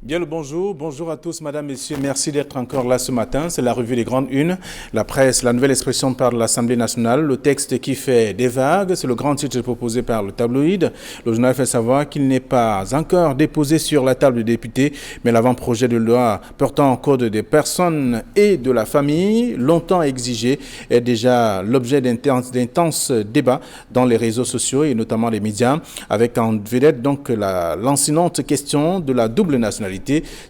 Bien le bonjour, bonjour à tous, madame, messieurs, merci d'être encore là ce matin. C'est la revue des grandes unes, la presse, la nouvelle expression par l'Assemblée nationale, le texte qui fait des vagues, c'est le grand titre proposé par le tabloïd. Le journal fait savoir qu'il n'est pas encore déposé sur la table des députés, mais l'avant-projet de loi portant code des personnes et de la famille, longtemps exigé, est déjà l'objet d'intenses débats dans les réseaux sociaux et notamment les médias, avec en vedette donc la lancinante question de la double nationalité.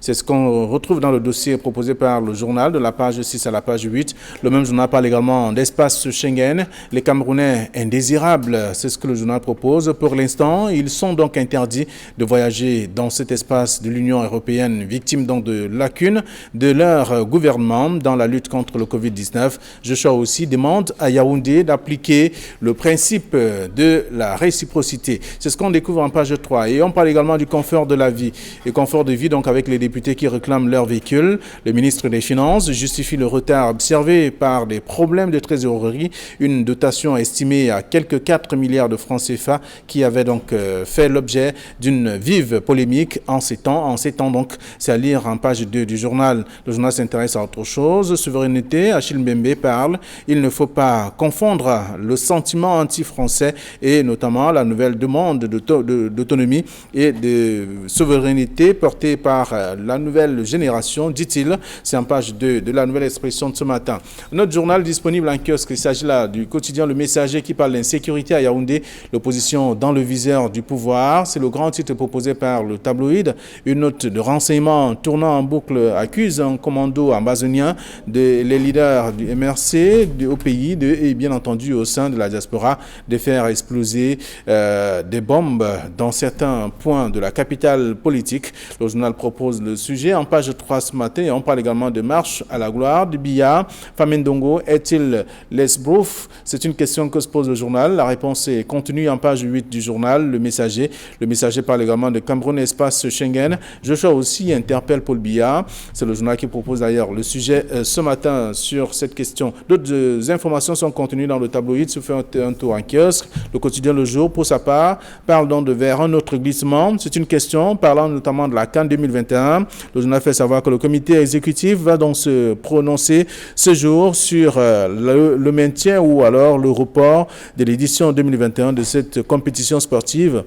C'est ce qu'on retrouve dans le dossier proposé par le journal de la page 6 à la page 8. Le même journal parle également d'espace Schengen. Les Camerounais indésirables, c'est ce que le journal propose. Pour l'instant, ils sont donc interdits de voyager dans cet espace de l'Union européenne, victimes donc de lacunes de leur gouvernement dans la lutte contre le Covid-19. Joshua aussi demande à Yaoundé d'appliquer le principe de la réciprocité. C'est ce qu'on découvre en page 3. Et on parle également du confort de la vie. Et confort de vie donc avec les députés qui réclament leur véhicule. Le ministre des Finances justifie le retard observé par des problèmes de trésorerie, une dotation estimée à quelques 4 milliards de francs CFA qui avait donc fait l'objet d'une vive polémique en ces temps donc. C'est à lire en page 2 du journal. Le journal s'intéresse à autre chose. Souveraineté, Achille Mbembe parle. Il ne faut pas confondre le sentiment anti-français et notamment la nouvelle demande d'autonomie et de souveraineté portée par la nouvelle génération, dit-il. C'est en page 2 de la nouvelle expression de ce matin. Notre journal disponible en kiosque, il s'agit là du quotidien Le Messager qui parle d'insécurité à Yaoundé, l'opposition dans le viseur du pouvoir. C'est le grand titre proposé par le tabloïd. Une note de renseignement tournant en boucle accuse un commando amazonien les leaders du MRC au pays et bien entendu au sein de la diaspora de faire exploser des bombes dans certains points de la capitale politique. Le journal propose le sujet en page 3 ce matin et on parle également de marche à la gloire du Biya. Famendongo est-il l'esbrouf? C'est une question que se pose le journal. La réponse est contenue en page 8 du journal Le Messager. Le Messager parle également de Cameroun espace Schengen. Joshua aussi interpelle Paul Biya. C'est le journal qui propose d'ailleurs le sujet ce matin sur cette question. D'autres informations sont contenues dans le tabloïd. Se fait un tour en kiosque. Le quotidien Le Jour, pour sa part, parle donc de vers un autre glissement. C'est une question parlant notamment de la CAN 2021. Le journal fait savoir que le comité exécutif va donc se prononcer ce jour sur le maintien ou alors le report de l'édition 2021 de cette compétition sportive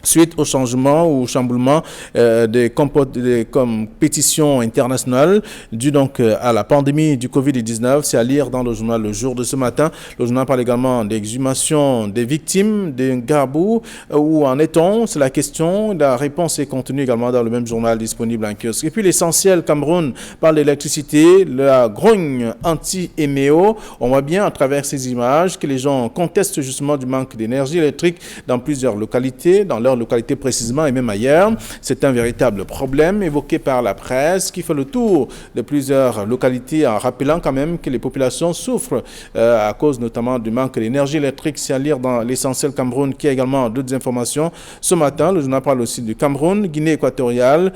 suite au changement ou au chamboulement des compétitions internationales dû donc à la pandémie du Covid-19. C'est à lire dans le journal Le Jour de ce matin. Le journal parle également d'exhumation des victimes d'un Garbou. Où en est-on? C'est la question. La réponse est contenue également dans le même journal disponible en kiosque. Et puis l'essentiel, Cameroun parle d'électricité, la grogne anti-EMEO. On voit bien à travers ces images que les gens contestent justement du manque d'énergie électrique dans plusieurs localités, dans leur localité précisément et même ailleurs. C'est un véritable problème évoqué par la presse qui fait le tour de plusieurs localités en rappelant quand même que les populations souffrent à cause notamment du manque d'énergie électrique. C'est à lire dans l'essentiel Cameroun qui a également d'autres informations. Ce matin, le journal parle aussi du Cameroun, Guinée équatoriale,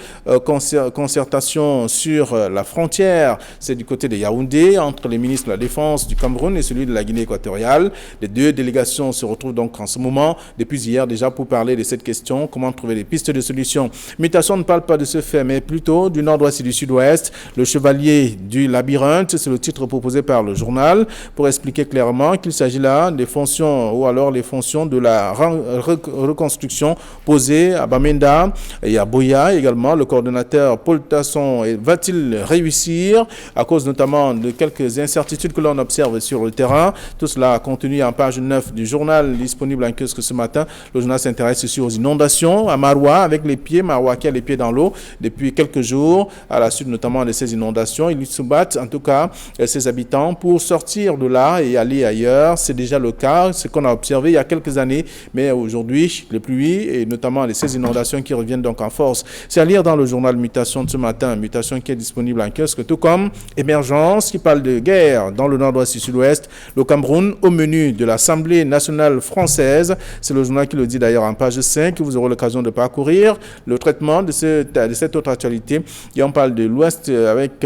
concertation sur la frontière. C'est du côté de Yaoundé entre les ministres de la Défense du Cameroun et celui de la Guinée équatoriale. Les deux délégations se retrouvent donc en ce moment, depuis hier déjà, pour parler de cette question, comment trouver des pistes de solutions. Mutation ne parle pas de ce fait, mais plutôt du nord-ouest et du sud-ouest. Le chevalier du labyrinthe, c'est le titre proposé par le journal, pour expliquer clairement qu'il s'agit là des fonctions, ou alors les fonctions de la reconstruction posée à Bamenda et à Boya également. Le coordonnateur Paul Tasson va-t-il réussir à cause notamment de quelques incertitudes que l'on observe sur le terrain? Tout cela contenu en page 9 du journal disponible en kiosque ce matin. Le journal s'intéresse aussi aux inondations à Maroua avec les pieds. Maroua qui a les pieds dans l'eau depuis quelques jours à la suite notamment de ces inondations. Ils se battent en tout cas ses habitants pour sortir de là et aller ailleurs. C'est déjà le cas, ce qu'on a observé il y a quelques années, mais aujourd'hui les pluies et notamment ces inondations qui reviennent donc en force. C'est à lire dans le journal Mutation de ce matin, Mutation qui est disponible en kiosque, tout comme Émergence qui parle de guerre dans le nord-ouest et sud-ouest. Le Cameroun au menu de l'Assemblée nationale française. C'est le journal qui le dit d'ailleurs en page 5 que vous aurez l'occasion de parcourir. Le traitement de cette autre actualité. Et on parle de l'Ouest avec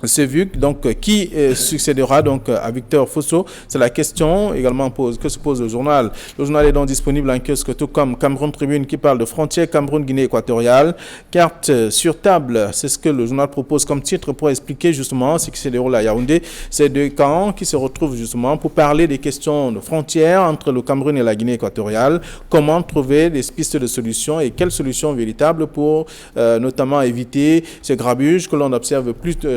Sévuc, donc qui succédera donc à Victor Fosso? C'est la question également que se pose le journal. Le journal est donc disponible en kiosque, tout comme Cameroun Tribune qui parle de frontières Cameroun-Guinée équatoriale. Carte sur table, c'est ce que le journal propose comme titre pour expliquer justement ce qui se déroule à Yaoundé. Ces deux camps qui se retrouvent justement pour parler des questions de frontières entre le Cameroun et la Guinée équatoriale. Comment trouver des pistes de solutions et quelles solutions véritables pour notamment éviter ces grabuges que l'on observe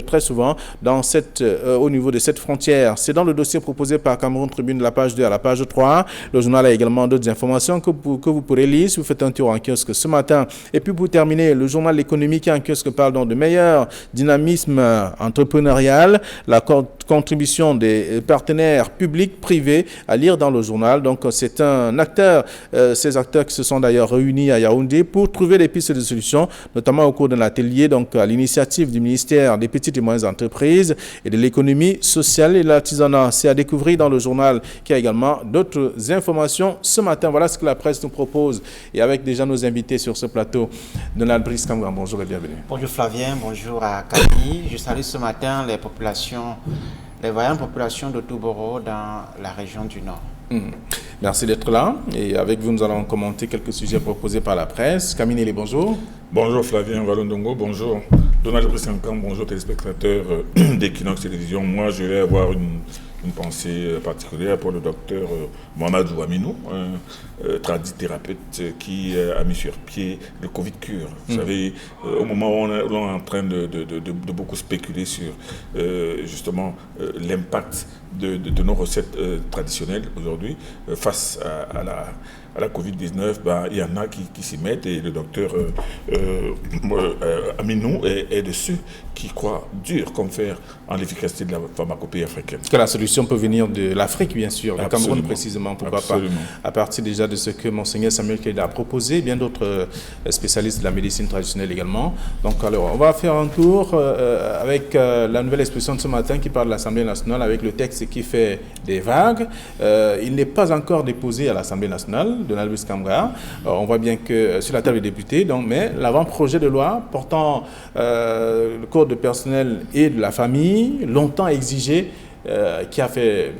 très souvent au niveau de cette frontière. C'est dans le dossier proposé par Cameroun Tribune de la page 2 à la page 3. Le journal a également d'autres informations que vous pourrez lire si vous faites un tour en kiosque ce matin. Et puis pour terminer, le journal économique en kiosque parle donc de meilleur dynamisme entrepreneurial, la contribution des partenaires publics, privés, à lire dans le journal. Donc c'est un acteur, ces acteurs qui se sont d'ailleurs réunis à Yaoundé pour trouver des pistes de solutions, notamment au cours d'un atelier, donc à l'initiative du ministère des Petites et Moyennes Entreprises et de l'économie sociale et de l'artisanat. C'est à découvrir dans le journal qui a également d'autres informations ce matin. Voilà ce que la presse nous propose. Et avec déjà nos invités sur ce plateau, Donald Brice Kamgan, bonjour et bienvenue. Bonjour Flavien, bonjour à Camille. Je salue ce matin les voyantes populations de Touboro dans la région du Nord. Merci d'être là. Et avec vous, nous allons commenter quelques sujets proposés par la presse. Camille, bonjour. Bonjour Flavien Valondongo, bonjour Donald Brice-Kamgan, bonjour téléspectateurs d'Equinox Télévision. Moi, je vais avoir une pensée particulière pour le docteur Mohamedou Aminou, un tradithérapeute qui a mis sur pied le Covid Cure. Vous savez, au moment où on est en train de beaucoup spéculer sur justement l'impact de nos recettes traditionnelles aujourd'hui face à la Covid-19, il y en a qui s'y mettent et le docteur Aminou est de ceux qui croient dur comme fer en l'efficacité de la pharmacopée africaine. Que la solution peut venir de l'Afrique, bien sûr, du Cameroun précisément, pourquoi Absolument. pas, à partir déjà de ce que Monseigneur Samuel Keïta a proposé, bien d'autres spécialistes de la médecine traditionnelle également. Donc alors, on va faire un tour avec la nouvelle expression de ce matin qui parle de l'Assemblée nationale avec le texte qui fait des vagues. Il n'est pas encore déposé à l'Assemblée nationale, Donald Brice-Kamgan. On voit bien que sur la table des députés, mais l'avant-projet de loi portant le code de personnel et de la famille, longtemps exigé, qui a fait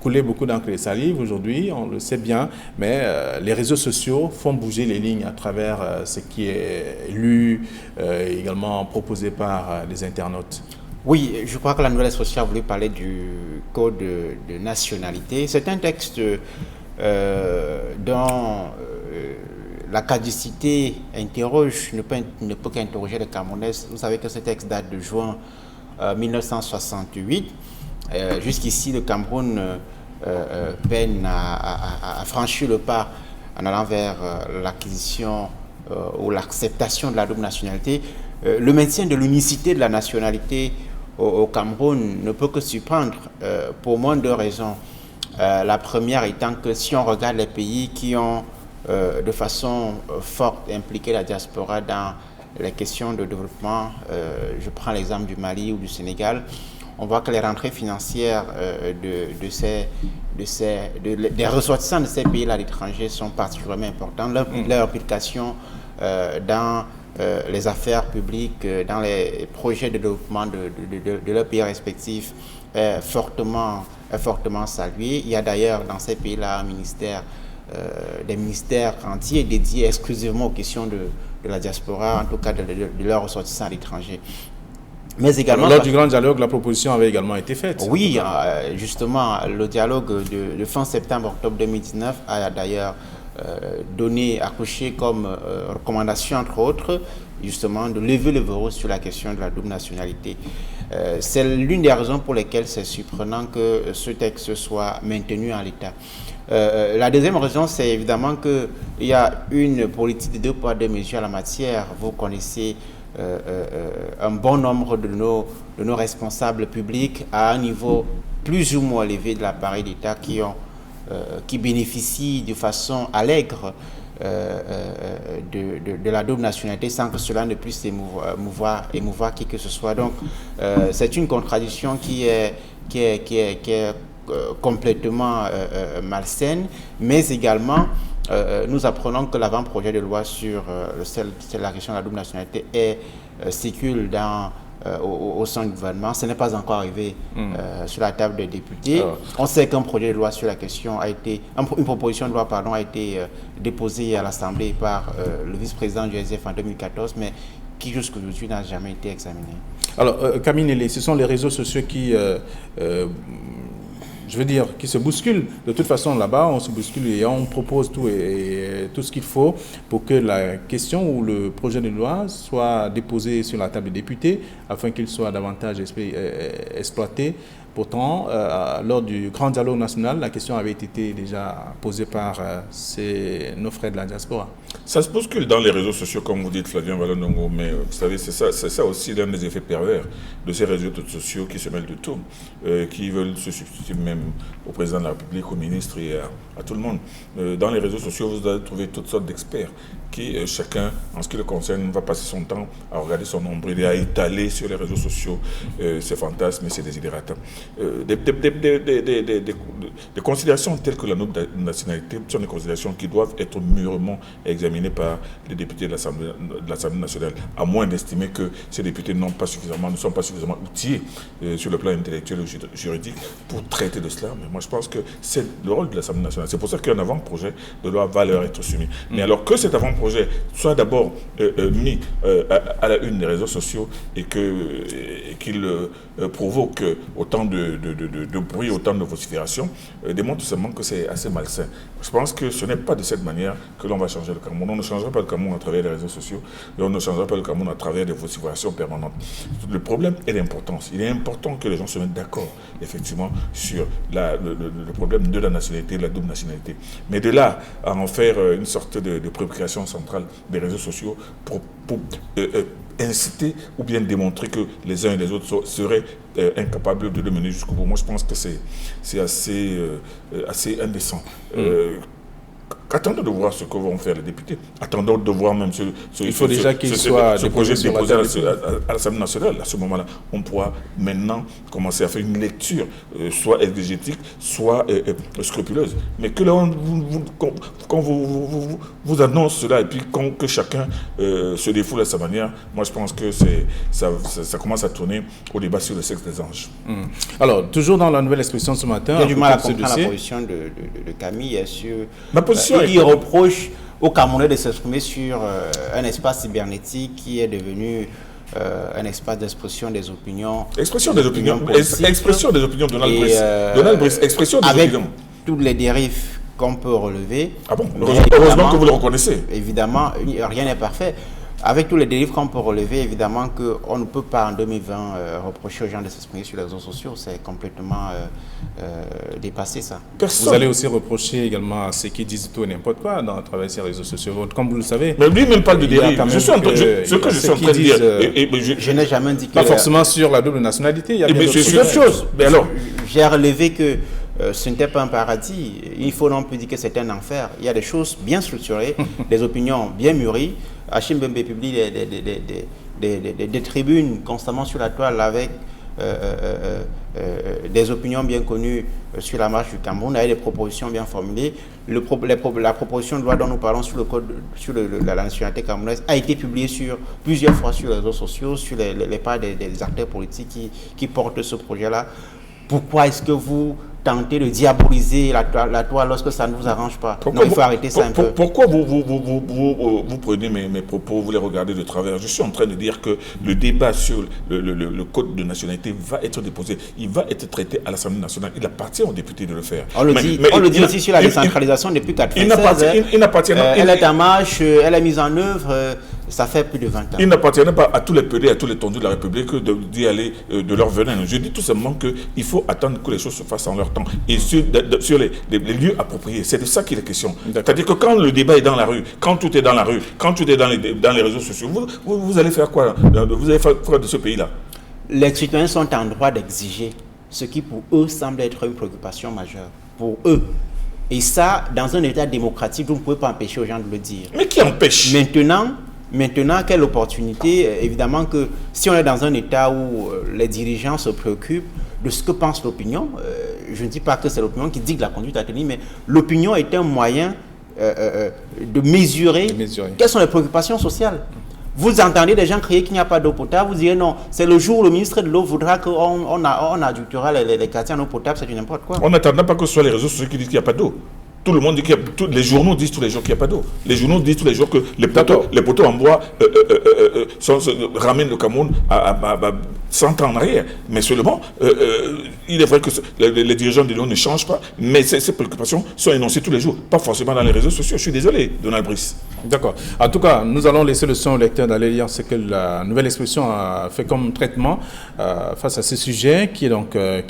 couler beaucoup d'encre et salive aujourd'hui, on le sait bien, mais les réseaux sociaux font bouger les lignes à travers ce qui est lu, également proposé par les internautes. Oui, je crois que la nouvelle association a voulu parler du code de nationalité. C'est un texte dont la caducité interroge, ne peut qu'interroger les Camerounais. Vous savez que ce texte date de juin 1968. Jusqu'ici, le Cameroun peine à franchir le pas en allant vers l'acquisition ou l'acceptation de la double nationalité. Le maintien de l'unicité de la nationalité au Cameroun ne peut que surprendre pour moins de raisons. La première étant que si on regarde les pays qui ont de façon forte impliqué la diaspora dans les questions de développement, je prends l'exemple du Mali ou du Sénégal, on voit que les rentrées financières des ressortissants de ces pays-là à l'étranger sont particulièrement importantes. Leur implication dans les affaires publiques, dans les projets de développement de leurs pays respectifs est fortement salué. Il y a d'ailleurs dans ces pays-là des ministères entiers dédiés exclusivement aux questions de la diaspora, en tout cas de leurs ressortissants à l'étranger. Mais également, lors du grand dialogue, la proposition avait également été faite. Oui, justement, le dialogue de fin septembre-octobre 2019 a d'ailleurs accouché comme recommandation, entre autres, justement, de lever le verrou sur la question de la double nationalité. C'est l'une des raisons pour lesquelles c'est surprenant que ce texte soit maintenu en l'état. La deuxième raison, c'est évidemment qu'il y a une politique de 2 poids 2 mesures en la matière. Vous connaissez un bon nombre de nos responsables publics à un niveau plus ou moins élevé de l'appareil d'État qui bénéficient de façon allègre de la double nationalité sans que cela ne puisse émouvoir qui que ce soit. Donc, c'est une contradiction qui est complètement malsaine, mais également nous apprenons que l'avant-projet de loi sur la question de la double nationalité circule dans au sein du gouvernement. Ce n'est pas encore arrivé sur la table des députés. On sait qu'un projet de loi sur la question a été, une proposition de loi pardon, a été déposée à l'Assemblée par le vice-président du SDF en 2014, mais qui jusqu'aujourd'hui n'a jamais été examiné. Alors, Camille Nélé, ce sont les réseaux sociaux qui, je veux dire, qui se bousculent. De toute façon, là-bas, on se bouscule et on propose tout ce qu'il faut pour que la question ou le projet de loi soit déposé sur la table des députés afin qu'il soit davantage exploité. Pourtant, lors du grand dialogue national, la question avait été déjà posée par nos frères de la diaspora. Ça se bouscule dans les réseaux sociaux, comme vous dites, Flavien Vallon-Ndongo, mais vous savez, c'est ça aussi l'un des effets pervers de ces réseaux sociaux qui se mêlent de tout, qui veulent se substituer même au président de la République, au ministre et à tout le monde. Dans les réseaux sociaux, vous allez trouver toutes sortes d'experts qui, chacun, en ce qui le concerne, va passer son temps à regarder son nombril et à étaler sur les réseaux sociaux ses fantasmes et ses désidératas. Des considérations telles que la noble nationalité sont des considérations qui doivent être mûrement examinées par les députés de l'Assemblée nationale, à moins d'estimer que ces députés ne sont pas suffisamment outillés sur le plan intellectuel ou juridique pour traiter de cela. Mais moi, je pense que c'est le rôle de l'Assemblée nationale. C'est pour ça qu'un avant-projet de loi va leur être soumis. Mais alors que cet avant-projet soit d'abord mis à la une des réseaux sociaux et qu'il provoque autant de bruit, autant de vocifération, démontre tout simplement que c'est assez malsain. Je pense que ce n'est pas de cette manière que l'on va changer le Cameroun. On ne changera pas le Cameroun à travers les réseaux sociaux et on ne changera pas le Cameroun à travers des vociférations permanentes. Le problème est l'importance. Il est important que les gens se mettent d'accord, effectivement, sur le problème de la nationalité, de la double nationalité. Mais de là à en faire une sorte de préoccupation centrale des réseaux sociaux pour inciter ou bien démontrer que les uns et les autres seraient incapables de le mener jusqu'au bout. Moi, je pense que c'est assez indécent. Attendons de voir ce que vont faire les députés. Attendons de voir même il faut déjà qu'il soit ce projet déposé à l'Assemblée nationale. À ce moment-là, on pourra maintenant commencer à faire une lecture, soit exégétique, soit scrupuleuse. Mais que quand vous annonce cela et puis que chacun se défoule à sa manière, moi je pense que ça commence à tourner au débat sur le sexe des anges. Alors, toujours dans la nouvelle expression ce matin... J'ai du mal à comprendre la position de Camille sur... Ma position il reproche aux Camerounais de s'exprimer sur un espace cybernétique qui est devenu un espace d'expression des opinions. Expression des opinions. Expression des opinions, Donald Brice. Expression des opinions. Avec toutes les dérives qu'on peut relever. Ah bon, heureusement que vous le reconnaissez. Évidemment, rien n'est parfait. Avec tous les dérives qu'on peut relever, évidemment qu'on ne peut pas en 2020 reprocher aux gens de s'exprimer sur les réseaux sociaux. C'est complètement dépassé ça. Vous allez aussi reprocher également à ceux qui disent tout et n'importe quoi à travers ces réseaux sociaux. Comme vous le savez. Mais lui-même parle de dérive. Ce que je suis en train de dire. Je n'ai jamais dit que... Pas forcément sur la double nationalité. Il y a d'autres choses. Mais alors, j'ai relevé que ce n'était pas un paradis. Il faut non plus dire que c'était un enfer. Il y a des choses bien structurées, des opinions bien mûries. Hachim Bembe publie des tribunes constamment sur la toile avec des opinions bien connues sur la marche du Cameroun, avec des propositions bien formulées. La proposition de loi dont nous parlons sur le code sur la nationalité camerounaise a été publiée plusieurs fois sur les réseaux sociaux, sur les pages des acteurs politiques qui portent ce projet-là. Pourquoi est-ce que vous tentez de diaboliser la toile lorsque ça ne vous arrange pas? Non, il faut arrêter ça un peu. Pourquoi vous prenez mes propos, vous les regardez de travers? Je suis en train de dire que le débat sur le code de nationalité va être déposé. Il va être traité à l'Assemblée nationale. Il appartient aux députés de le faire. On le dit aussi sur la décentralisation depuis 1996. Elle est en marche, elle est mise en œuvre. Ça fait plus de 20 ans. Il n'appartient pas à tous les PD, à tous les tondus de la République d'y aller de leur venin. Je dis tout simplement qu'il faut attendre que les choses se fassent en leur temps et sur les lieux appropriés. C'est de ça qu'il est question. C'est-à-dire que quand le débat est dans la rue, quand tout est dans la rue, quand tout est dans les réseaux sociaux, vous allez faire quoi? Vous allez faire quoi de ce pays-là? Les citoyens sont en droit d'exiger ce qui pour eux semble être une préoccupation majeure. Pour eux. Et ça, dans un État démocratique, vous ne pouvez pas empêcher aux gens de le dire. Mais qui empêche? Maintenant, quelle opportunité? Évidemment que si on est dans un État où les dirigeants se préoccupent de ce que pense l'opinion, je ne dis pas que c'est l'opinion qui dicte la conduite à tenir, mais l'opinion est un moyen de mesurer quelles sont les préoccupations sociales. Vous entendez des gens crier qu'il n'y a pas d'eau potable, vous direz non, c'est le jour où le ministre de l'eau voudra qu'on adultera les quartiers en eau potable, c'est du n'importe quoi. On n'attend pas que ce soit les réseaux sociaux qui disent qu'il n'y a pas d'eau. Tout le monde dit les journaux disent tous les jours qu'il n'y a pas d'eau. Les journaux disent tous les jours que les poteaux en bois ramènent le Cameroun à 100 ans en arrière. Mais seulement, il est vrai que les dirigeants de l'eau ne changent pas, mais ces préoccupations sont énoncées tous les jours, pas forcément dans les réseaux sociaux. Je suis désolé, Donald Brice. D'accord. En tout cas, nous allons laisser le son au lecteur d'aller lire ce que la nouvelle expression a fait comme traitement face à ce sujet qui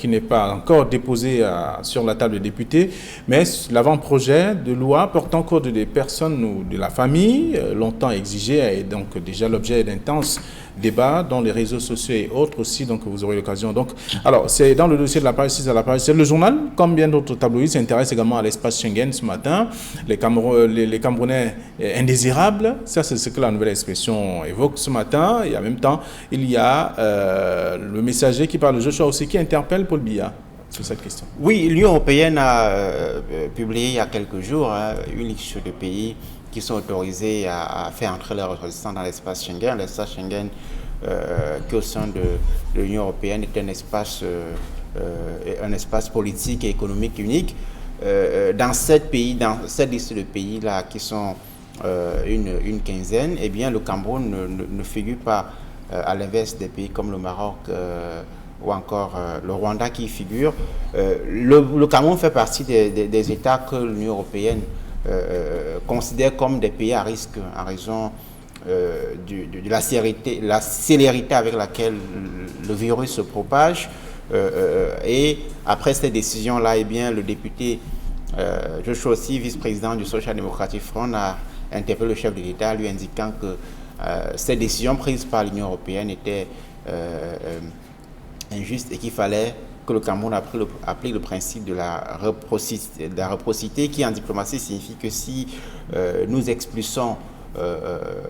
n'est pas encore déposé sur la table des députés, mais l'avant-projet de loi portant code des personnes ou de la famille, longtemps exigé, et donc déjà l'objet d'intenses débats dans les réseaux sociaux et autres aussi, donc vous aurez l'occasion. Donc, alors, c'est dans le dossier de la page 6 à la page 7. Le journal, comme bien d'autres tabloïds, s'intéresse également à l'espace Schengen ce matin. Les Camerounais indésirables, ça c'est ce que la nouvelle expression évoque ce matin. Et en même temps, il y a le messager qui parle de Joshua aussi, qui interpelle Paul Biya sur cette question. Oui, l'Union européenne a publié il y a quelques jours une liste de pays qui sont autorisés à faire entrer leurs ressortissants dans l'espace Schengen. L'espace Schengen, qui au sein de l'Union européenne est un espace politique et économique unique. Dans cette liste de pays-là, qui sont une quinzaine, eh bien, le Cameroun ne figure pas à l'inverse des pays comme le Maroc ou encore le Rwanda qui y figure. Le Cameroun fait partie des États que l'Union européenne considère comme des pays à risque en raison de la célérité avec laquelle le virus se propage. Et après cette décision-là, eh bien, le député Joshua aussi, vice-président du Social Democratic Front, a interpellé le chef de l'État lui indiquant que cette décision prise par l'Union européenne était injuste et qu'il fallait que le Cameroun applique le principe de la réciprocité, qui en diplomatie signifie que si nous expulsons,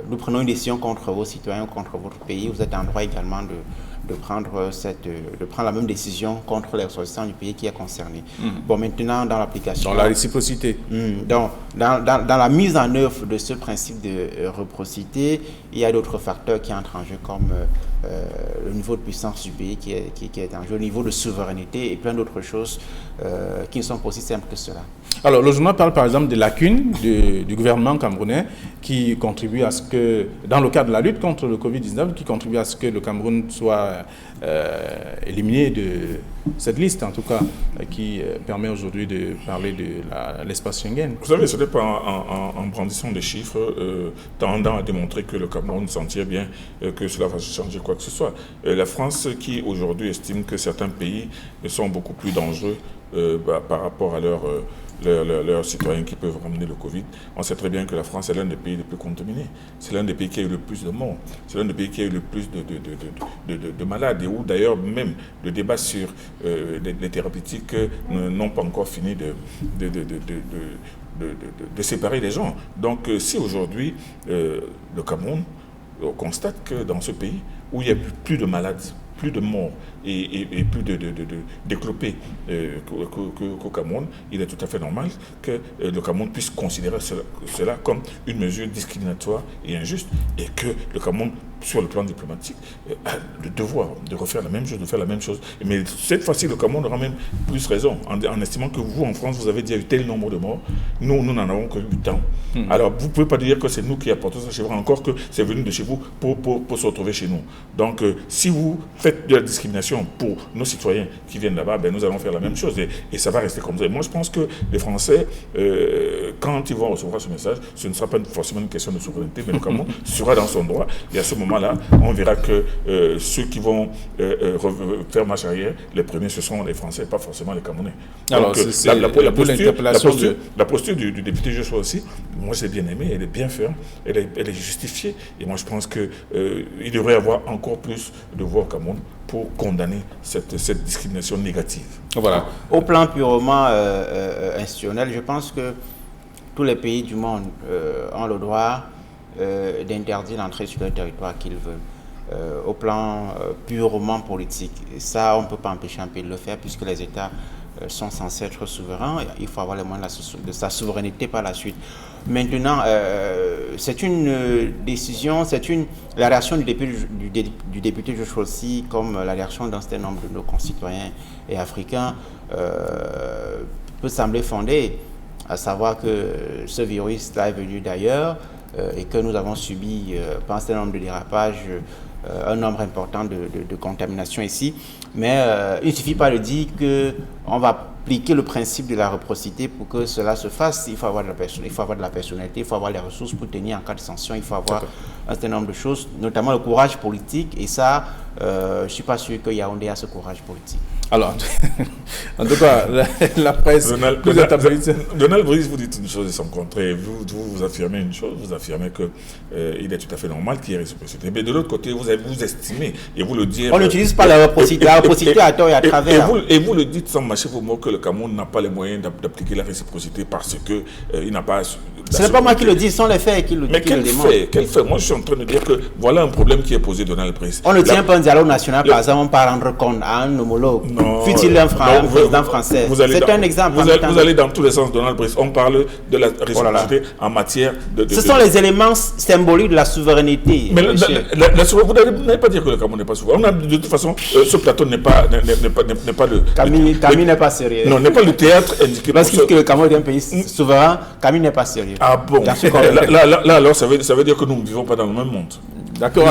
nous prenons une décision contre vos citoyens, contre votre pays, vous êtes en droit également de prendre la même décision contre les ressortissants du pays qui est concerné. Bon, maintenant, dans l'application... Dans la réciprocité. Dans la mise en œuvre de ce principe de réciprocité, il y a d'autres facteurs qui entrent en jeu, comme le niveau de puissance du pays qui est en jeu, le niveau de souveraineté et plein d'autres choses qui ne sont pas aussi simples que cela. Alors, le journal parle par exemple des lacunes du gouvernement camerounais qui contribuent à ce que, dans le cadre de la lutte contre le Covid-19, qui contribuent à ce que le Cameroun soit éliminé de cette liste, en tout cas, qui permet aujourd'hui de parler de l'espace Schengen. Vous savez, ce n'est pas en brandissant des chiffres tendant à démontrer que le Cameroun s'en tire bien, que cela va changer quoi que ce soit. La France, qui aujourd'hui estime que certains pays sont beaucoup plus dangereux par rapport à leurs citoyens qui peuvent ramener le Covid. On sait très bien que la France est l'un des pays les plus contaminés. C'est l'un des pays qui a eu le plus de morts. C'est l'un des pays qui a eu le plus de malades. Et où d'ailleurs même le débat sur les thérapeutiques n'ont pas encore fini de séparer les gens. Donc si aujourd'hui le Cameroun constate que dans ce pays où il y a plus de malades, plus de morts et plus de déclopés qu'au Cameroun, il est tout à fait normal que le Cameroun puisse considérer cela comme une mesure discriminatoire et injuste, et que le Cameroun, sur le plan diplomatique, a le devoir de refaire la même chose, de faire la même chose. Mais cette fois-ci, le Cameroun aura même plus raison, en estimant que vous, en France, vous avez déjà eu tel nombre de morts. Nous n'en avons que 8 ans. Alors, vous ne pouvez pas dire que c'est nous qui apportons ça chez vous, encore que c'est venu de chez vous pour se retrouver chez nous. Donc, si vous faites de la discrimination pour nos citoyens qui viennent là-bas, ben nous allons faire la même chose et ça va rester comme ça. Et moi, je pense que les Français, quand ils vont recevoir ce message, ce ne sera pas forcément une question de souveraineté, mais le Cameroun sera dans son droit. Et à ce moment-là, on verra que ceux qui vont faire marche arrière, les premiers, ce sont les Français, pas forcément les Camerounais. Alors, la posture du député Joshua aussi, moi, j'ai bien aimé, elle est bien ferme, elle est justifiée. Et moi, je pense qu'il devrait y avoir encore plus de voix au Cameroun pour condamner cette discrimination négative. Voilà. Au plan purement institutionnel, je pense que tous les pays du monde ont le droit d'interdire l'entrée sur le territoire qu'ils veulent. Au plan purement politique, ça, on ne peut pas empêcher un pays de le faire, puisque les États sont censés être souverains. Il faut avoir les moyens de sa souveraineté par la suite. Maintenant, c'est une décision, la réaction du député Josh Folsi, comme la réaction d'un certain nombre de nos concitoyens et africains, peut sembler fondée, à savoir que ce virus-là est venu d'ailleurs et que nous avons subi par un certain nombre de dérapages, un nombre important de contaminations ici. Mais il ne suffit pas de dire qu'on va appliquer le principe de la réciprocité pour que cela se fasse. Il faut avoir de la personnalité, il faut avoir les ressources pour tenir en cas de sanction, il faut avoir un certain nombre de choses, notamment le courage politique. Et ça, je ne suis pas sûr que Yaoundé a ce courage politique. Alors, en tout cas, la presse... Donald Brice, vous dites une chose et son contraire. Vous affirmez une chose, vous affirmez qu'il est tout à fait normal qu'il y ait réciprocité. Mais de l'autre côté, vous estimez, et vous le dites... On n'utilise pas la réciprocité à tort et à travers. Et vous le dites sans mâcher vos mots que le Cameroun n'a pas les moyens d'appliquer la réciprocité parce qu'il n'a pas... Ce n'est pas moi qui le dis, ce sont les faits qui le démontrent. Mais quel fait? Moi, je suis en train de dire que voilà un problème qui est posé, Donald Brice. On ne tient pas un dialogue national, par exemple, on ne peut pas rendre compte à un homologue. Fut-il un président français? C'est un exemple. Vous allez dans tous les sens, Donald Brice. On parle de la réciprocité en matière de... Ce sont les éléments symboliques de la souveraineté. Mais vous n'allez pas dire que le Cameroun n'est pas souverain. De toute façon, ce plateau n'est pas le... Camille n'est pas sérieux. Non, n'est pas le théâtre indiqué. Lorsqu'il dit que le Cameroun est un pays souverain, Camille n'est pas sérieux. Ah bon? Là, alors, ça veut dire que nous ne vivons pas dans le même monde. D'accord,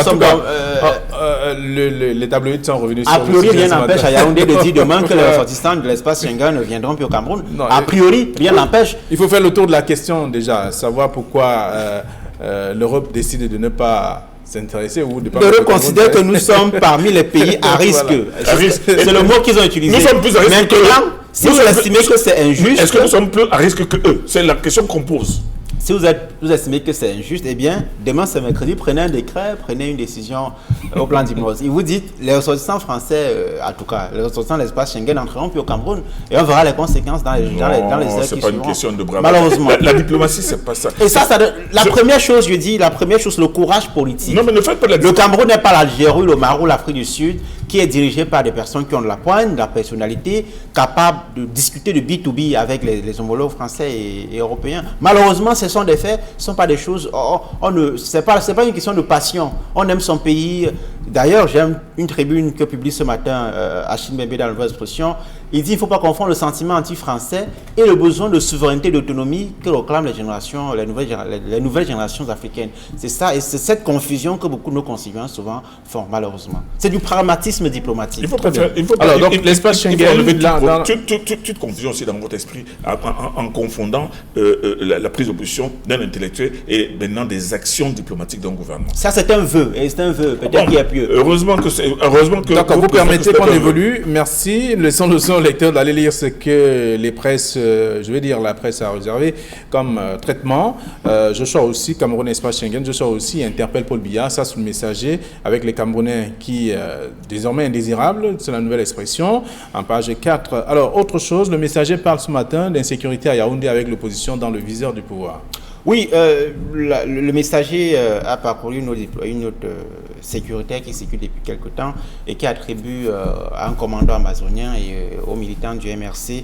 les tabloïds sont revenus sur... A priori, rien n'empêche à Yaoundé de dire demain que les ressortissants de l'espace Schengen ne viendront plus au Cameroun. Non, a priori, rien n'empêche. Il faut faire le tour de la question déjà, savoir pourquoi l'Europe décide de ne pas s'intéresser ou de pas... L'Europe considère que nous sommes parmi les pays à risque. Voilà. C'est le mot qu'ils ont utilisé. Nous sommes plus à risque. Maintenant, si vous estimez que c'est injuste... Est-ce que nous sommes plus à risque que eux? C'est la question qu'on pose. Si vous estimez que c'est injuste, eh bien, demain c'est mercredi, prenez un décret, prenez une décision au plan d'hypnose. Et vous dites, les ressortissants français, en tout cas, les ressortissants de l'espace Schengen n'entreront plus au Cameroun et on verra les conséquences dans les heures qui suivront. C'est pas une question de bravade. Malheureusement. La diplomatie, c'est pas ça. Et première chose, je dis, le courage politique. Non, mais ne faites pas le Cameroun n'est pas l'Algérie, le Maroc, l'Afrique du Sud, qui est dirigé par des personnes qui ont de la poigne, de la personnalité, capables de discuter de B2B avec les homologues français et européens. Malheureusement, ce sont des faits, ce ne sont pas des choses... Ce n'est pas une question de passion. On aime son pays. D'ailleurs, j'aime une tribune que publie ce matin Achille Mbembe dans la Nouvelle Expression. Il dit qu'il ne faut pas confondre le sentiment anti-français et le besoin de souveraineté et d'autonomie que réclament les nouvelles générations africaines. C'est ça, et c'est cette confusion que beaucoup de nos concitoyens souvent font, malheureusement. C'est du pragmatisme diplomatique. Alors, donc, l'espace Schengen... toute confusion aussi dans votre esprit en confondant la prise de position d'un intellectuel et maintenant des actions diplomatiques d'un gouvernement. Ça, c'est un vœu, et c'est un vœu, peut-être qu'il y a pieux. Heureusement que... D'accord, vous permettez qu'on évolue. Merci. Laissons le son lecteur d'aller lire ce que les presses, la presse a réservé comme traitement. Joshua aussi, Cameroun Espace Schengen, Joshua aussi interpelle Paul Biya, ça c'est le messager, avec les Camerounais qui, désormais indésirables, c'est la nouvelle expression, en page 4. Alors, autre chose, le messager parle ce matin d'insécurité à Yaoundé avec l'opposition dans le viseur du pouvoir. Oui, le messager a parcouru une autre sécuritaire qui circule depuis quelque temps et qui attribue à un commandant amazonien et aux militants du MRC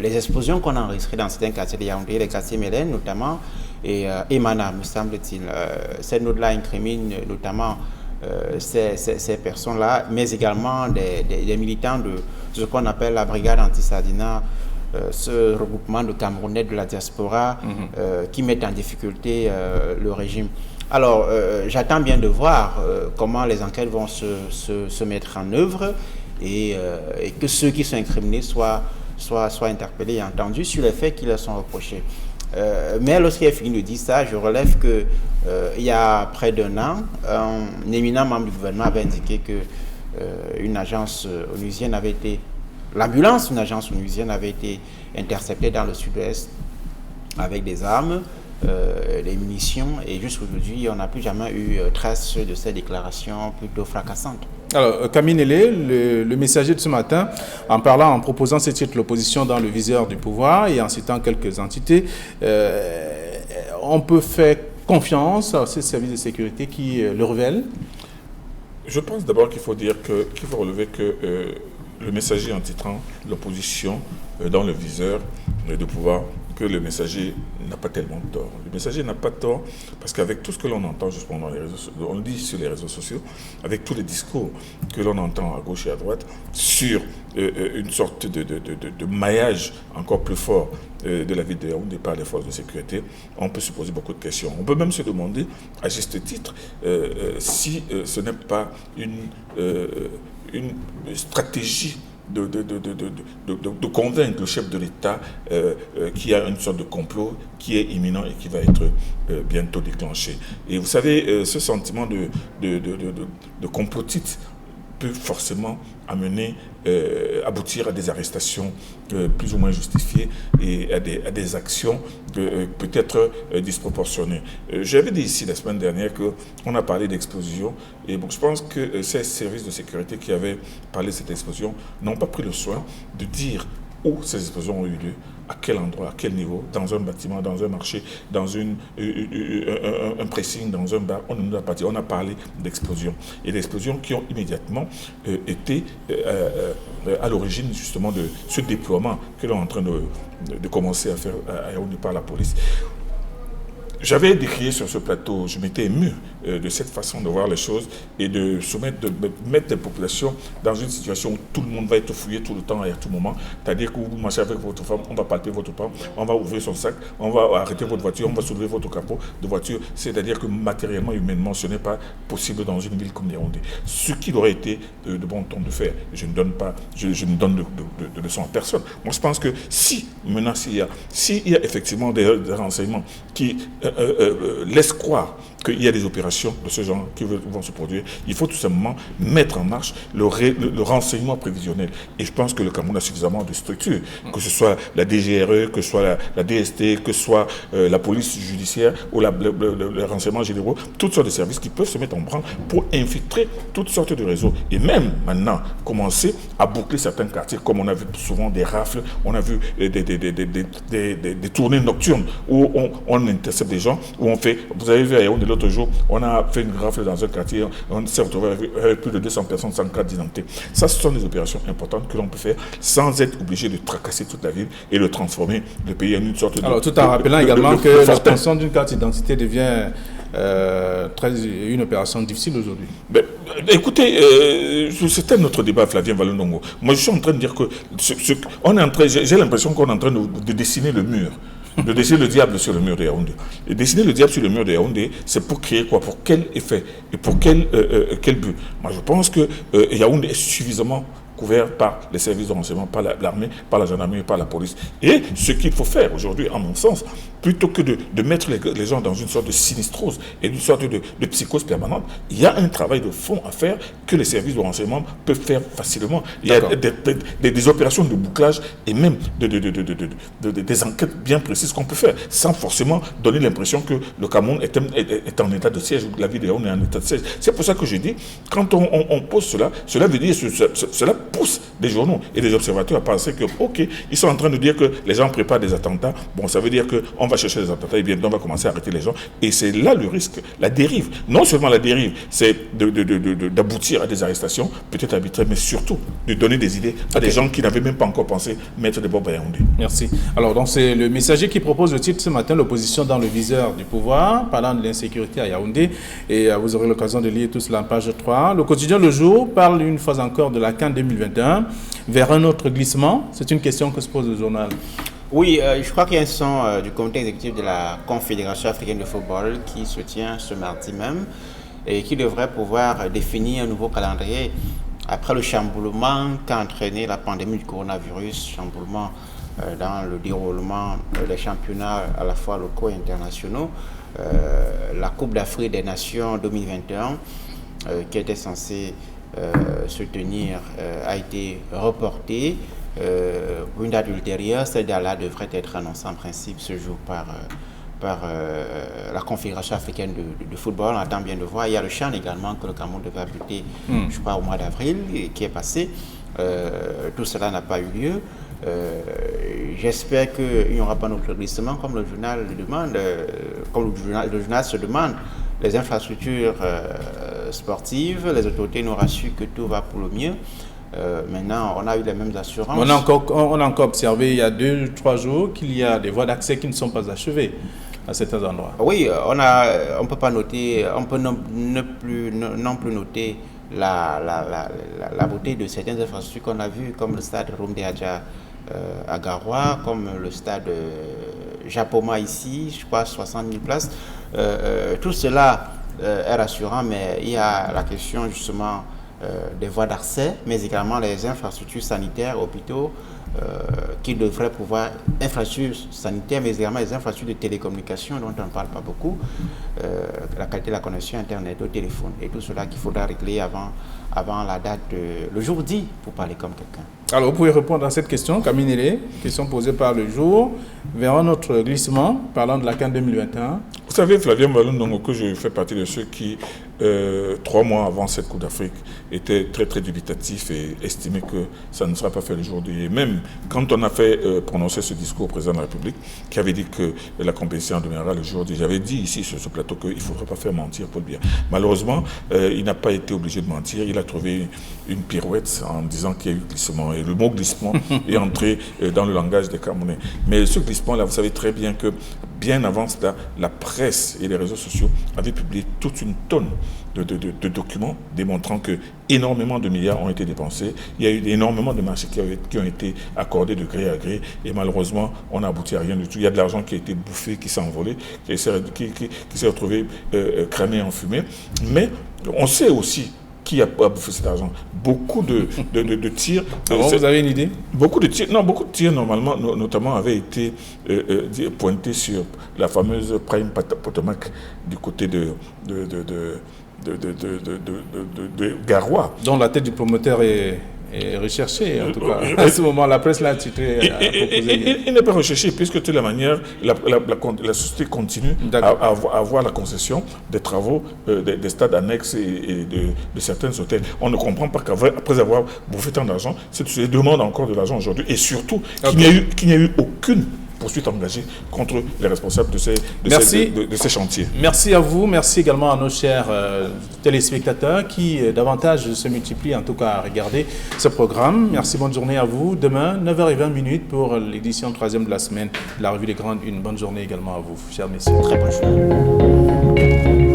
les explosions qu'on a enregistrées dans certains quartiers de Yaoundé, les quartiers Mélène notamment, et Emana, me semble-t-il. Cette note-là incrimine notamment ces personnes-là, mais également des militants de ce qu'on appelle la brigade anti-Sardina, ce regroupement de Camerounais de la diaspora qui mettent en difficulté le régime. Alors, j'attends bien de voir comment les enquêtes vont se mettre en œuvre et que ceux qui sont incriminés soient interpellés et entendus sur les faits qui leur sont reprochés. Mais lorsqu'il a fini de dire ça, je relève que il y a près d'un an, un éminent membre du gouvernement avait indiqué que une agence onusienne avait été... L'ambulance d'une agence onusienne avait été interceptée dans le sud-ouest avec des armes, des munitions, et jusqu'aujourd'hui, on n'a plus jamais eu trace de ces déclarations plutôt fracassantes. Alors, Camille Nélé, le messager de ce matin, en proposant ce titre, l'opposition dans le viseur du pouvoir et en citant quelques entités, on peut faire confiance à ces services de sécurité qui le révèlent? Je pense d'abord qu'il faut relever que le messager en titrant l'opposition dans le viseur de pouvoir, que le messager n'a pas tellement tort. Le messager n'a pas tort parce qu'avec tout ce que l'on entend justement dans les réseaux sociaux, on le dit sur les réseaux sociaux, avec tous les discours que l'on entend à gauche et à droite sur une sorte de maillage encore plus fort de la vie de Yaoundé par les forces de sécurité, on peut se poser beaucoup de questions. On peut même se demander, à juste titre, si ce n'est pas une stratégie de convaincre le chef de l'État qu'il y a une sorte de complot qui est imminent et qui va être bientôt déclenché. Et vous savez, ce sentiment de complotite peut forcément aboutir à des arrestations plus ou moins justifiées et à des actions peut-être disproportionnées. J'avais dit ici la semaine dernière qu'on a parlé d'explosion et bon, je pense que ces services de sécurité qui avaient parlé de cette explosion n'ont pas pris le soin de dire où ces explosions ont eu lieu, à quel endroit, à quel niveau, dans un bâtiment, dans un marché, dans un pressing, dans un bar. On a parlé d'explosions. Et d'explosions qui ont immédiatement été à l'origine justement de ce déploiement que l'on est en train de commencer à faire à Yaoundé par la police. J'avais décrié sur ce plateau, je m'étais ému de cette façon de voir les choses et de mettre les populations dans une situation où tout le monde va être fouillé tout le temps et à tout moment. C'est-à-dire que vous marchez avec votre femme, on va palper votre femme, on va ouvrir son sac, on va arrêter votre voiture, on va soulever votre capot de voiture. C'est-à-dire que matériellement, humainement, ce n'est pas possible dans une ville comme Yaoundé. Ce qu'il aurait été de bon ton de faire, je ne donne de leçon à personne. Moi, je pense que s'il y a effectivement des renseignements qui laisse croire qu'il y a des opérations de ce genre qui vont se produire, il faut tout simplement mettre en marche le renseignement prévisionnel. Et je pense que le Cameroun a suffisamment de structures, que ce soit la DGRE, que ce soit la DST, que ce soit la police judiciaire ou les renseignements généraux, toutes sortes de services qui peuvent se mettre en branle pour infiltrer toutes sortes de réseaux. Et même maintenant, commencer à boucler certains quartiers, comme on a vu souvent des rafles, on a vu des tournées nocturnes où on intercepte des gens, où on fait, vous avez vu à Yaoundé l'autre jour, on a fait une rafle dans un quartier, on s'est retrouvé avec plus de 200 personnes sans carte d'identité. Ça, ce sont des opérations importantes que l'on peut faire sans être obligé de tracasser toute la ville et de transformer le pays en une sorte de... Alors, tout en rappelant également que l'obtention d'une carte d'identité devient une opération difficile aujourd'hui. Écoutez, c'était notre débat, Flavien Valondongo. Moi, je suis en train de dire que j'ai l'impression qu'on est en train de dessiner le mur. De dessiner le diable sur le mur de Yaoundé. Et dessiner le diable sur le mur de Yaoundé, c'est pour créer quoi? Pour quel effet? Et pour quel but? Moi, je pense que Yaoundé est suffisamment couvert par les services de renseignement, par l'armée, par la gendarmerie, par la police. Et ce qu'il faut faire aujourd'hui, à mon sens, plutôt que de mettre les gens dans une sorte de sinistrose et une sorte de psychose permanente, il y a un travail de fond à faire que les services de renseignement peuvent faire facilement. Il y a des opérations de bouclage et même des enquêtes bien précises qu'on peut faire, sans forcément donner l'impression que le Cameroun est en état de siège, ou que la ville de Yaoundé est en état de siège. C'est pour ça que je dis, quand on pose cela veut dire cela pousse des journaux et des observateurs à penser que, ok, ils sont en train de dire que les gens préparent des attentats. Bon, ça veut dire qu'on va chercher des attentats et bientôt on va commencer à arrêter les gens. Et c'est là le risque, la dérive. Non seulement la dérive, c'est d'aboutir à des arrestations, peut-être arbitraires, mais surtout de donner des idées à des gens qui n'avaient même pas encore pensé mettre des bombes à Yaoundé. Merci. Alors, donc, c'est le messager qui propose le titre ce matin, l'opposition dans le viseur du pouvoir, parlant de l'insécurité à Yaoundé. Et vous aurez l'occasion de lire tout cela en page 3. Le quotidien Le Jour parle une fois encore de la CAN 2021 vers un autre glissement. C'est une question que se pose le journal. Oui, je crois qu'il y a un son du comité exécutif de la Confédération africaine de football qui se tient ce mardi même et qui devrait pouvoir définir un nouveau calendrier après le chamboulement qu'a entraîné la pandémie du coronavirus, chamboulement dans le déroulement des championnats à la fois locaux et internationaux. La Coupe d'Afrique des Nations 2021 qui était censée se tenir a été reportée pour une date ultérieure. Cette date-là devrait être annoncée en principe ce jour par la Confédération africaine de football. On attend bien de voir. Il y a le CHAN également que le Cameroun devait abriter, je crois, au mois d'avril, qui est passé. Tout cela n'a pas eu lieu. J'espère qu'il n'y aura pas d'autre glissement comme le journal le demande, comme le journal se demande. Les infrastructures sportives, les autorités nous rassurent que tout va pour le mieux. Maintenant, on a eu les mêmes assurances. On a encore observé il y a 2-3 jours qu'il y a des voies d'accès qui ne sont pas achevées à certains endroits. Oui, on peut pas noter, on peut non plus noter la beauté de certaines infrastructures qu'on a vues, comme le stade Rumde Adja à Garoua, comme le stade Japoma ici, je crois 60 000 places. Tout cela est rassurant, mais il y a la question justement des voies d'accès, mais également les infrastructures sanitaires, hôpitaux, qui devraient pouvoir, infrastructures sanitaires, mais également les infrastructures de télécommunication dont on ne parle pas beaucoup, la qualité de la connexion Internet au téléphone, et tout cela qu'il faudra régler avant la date, le jour dit, pour parler comme quelqu'un. Alors, vous pouvez répondre à cette question, Camille Nélé, question posée par le jour, vers notre glissement, parlant de la CAN 2021. Vous savez, Flavien Malundongo, que je fais partie de ceux qui, 3 mois avant cette Coupe d'Afrique, étaient très très dubitatifs et estimaient que ça ne sera pas fait le jour d'hier. Et même quand on a fait prononcer ce discours au président de la République, qui avait dit que la compétition deviendra le jour d'hier, j'avais dit ici sur ce plateau qu'il ne faudrait pas faire mentir Paul Biya. Malheureusement, il n'a pas été obligé de mentir. Il a trouvé une pirouette en disant qu'il y a eu glissement. Et le mot glissement est entré dans le langage des Camerounais. Mais ce glissement-là, vous savez très bien que bien avant cela, la presse et les réseaux sociaux avaient publié toute une tonne de documents démontrant que énormément de milliards ont été dépensés. Il y a eu énormément de marchés qui ont été accordés de gré à gré et malheureusement, on n'a abouti à rien du tout. Il y a de l'argent qui a été bouffé, qui s'est envolé, qui s'est retrouvé cramé en fumée. Mais on sait aussi qui a bouffé cet argent. Beaucoup de tirs. Vous avez une idée? Beaucoup de tirs, normalement, notamment, avaient été pointés sur la fameuse Prime Potomac du côté de Garoua. Dont la tête du promoteur est recherchée, en tout cas. À ce moment, la presse l'a titré. Il n'est pas recherché, puisque de toute la manière, la société continue à avoir la concession des travaux des stades annexes et de certains hôtels. On ne comprend pas qu'après avoir bouffé tant d'argent, cette société demande encore de l'argent aujourd'hui, et surtout qu'il n'y a eu aucune poursuite engagée contre les responsables de ces chantiers. Merci à vous, merci également à nos chers téléspectateurs qui davantage se multiplient en tout cas à regarder ce programme. Merci, bonne journée à vous. Demain, 9h20 pour l'édition 3e de la semaine de la revue des Grandes Unes. Bonne journée également à vous, chers messieurs. Très bonne journée.